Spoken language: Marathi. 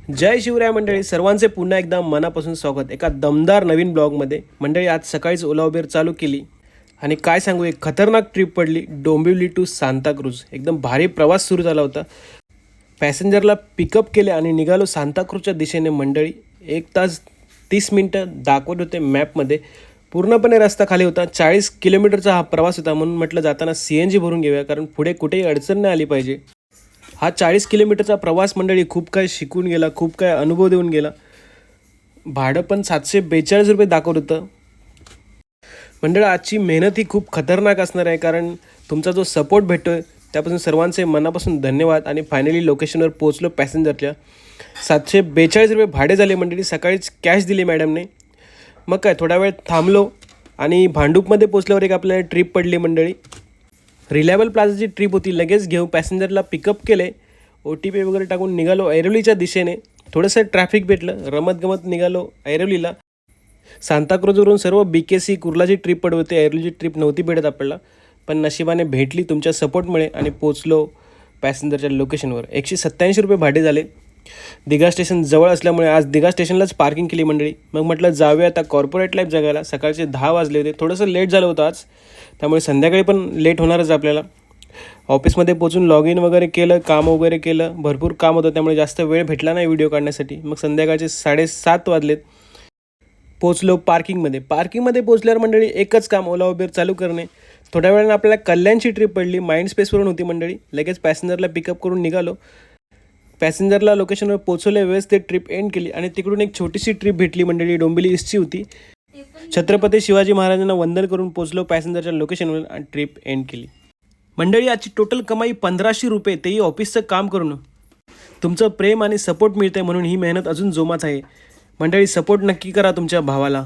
जय शिवराय मंडळी, सर्वांचे पुन्हा एकदा मनापासून स्वागत एका दमदार नवीन ब्लॉगमध्ये. मंडळी, आज सकाळीच ओला उबेर चालू केली आणि काय सांगू, एक खतरनाक ट्रिप पडली. डोंबिवली टू सांताक्रूज. एकदम भारी प्रवास सुरू झाला होता. पॅसेंजरला पिकअप केले आणि निघालो सांताक्रूजच्या दिशेने. मंडळी, 1 तास 30 मिनटं दाखवत होते मॅपमध्ये. पूर्णपणे रस्ता खाली होता. 40 किलोमीटरचा हा प्रवास होता. म्हणून म्हटलं जाताना CNG भरून घेऊया, कारण पुढे कुठेही अडचण नाही आली पाहिजे. हा 40 किलोमीटरचा प्रवास मंडळी खूप काय शिकून गेला, खूप काय अनुभव देऊन गेला. भाडं पण 742 रुपये दाखवत होतं. मंडळी, आजची मेहनत ही खूप खतरनाक असणार आहे, कारण तुमचा जो सपोर्ट भेटतो आहे त्यापासून सर्वांचे मनापासून धन्यवाद. आणि फायनली लोकेशनवर पोहोचलो पॅसेंजरच्या. 742 रुपये भाडे झाले मंडळी. सकाळीच कॅश दिली मॅडमने. मग काय, थोडा वेळ थांबलो आणि भांडूपमध्ये पोचल्यावर एक आपल्याला ट्रिप पडली मंडळी. रिलायबल प्लाझाची ट्रिप होती. लगेच घेऊ पॅसेंजरला पिकअप केले. OTP वगैरे टाकून निघालो ऐरोलीच्या दिशेने. थोडंसं ट्रॅफिक भेटलं, रमतगमत निघालो ऐरोलीला. सांताक्रूजवरून सर्व BKC कुर्लाची ट्रिप पडत होती. ऐरोलीची ट्रिप नव्हती भेटत आपल्याला, पण नशिबाने भेटली तुमच्या सपोर्टमुळे आणि पोचलो पॅसेंजरच्या लोकेशनवर. 187 रुपये भाडे झाले. दिघा स्टेशन जवळ असल्यामुळे आज दिघा स्टेशनलाच पार्किंग केली मंडळी. मग म्हटलं जाऊया आता कॉर्पोरेट लाईफ जगायला. सकाळचे 10 वाजले होते. थोडंसं लेट झालं होतं आज, त्यामुळे संध्याकाळी पण लेट होणारच आपल्याला. ऑफिसमध्ये पोचून लॉग इन वगैरे केलं, काम वगैरे केलं. भरपूर काम होतं, त्यामुळे जास्त वेळ भेटला नाही व्हिडिओ काढण्यासाठी. मग संध्याकाळचे 7:30 वाजलेत. पोचलो पार्किंगमध्ये. पार्किंगमध्ये पोचल्यावर मंडळी एकच काम, ओला उबेर चालू करणे. थोड्या वेळानं आपल्याला कल्याणची ट्रिप पडली. माइंड स्पेसवरून होती मंडळी. लगेच पॅसेंजरला पिकअप करून निघालो. पॅसेंजरला लोकेशनवर पोचवले, व्यवस्थित ट्रिप एंड केली. आणि तिकडून एक छोटीशी ट्रिप भेटली मंडळी. डोंबिवली ईस्टची होती. छत्रपती शिवाजी महाराजांना वंदन करून पोचलो पॅसेंजरच्या लोकेशनवर आणि ट्रिप एंड केली. मंडळी, आजची टोटल कमाई 1500 रुपये, तेही ऑफिसचं काम करून. तुमचं प्रेम आणि सपोर्ट मिळतंय म्हणून ही मेहनत अजून जोमात आहे. मंडळी, सपोर्ट नक्की करा तुमच्या भावाला.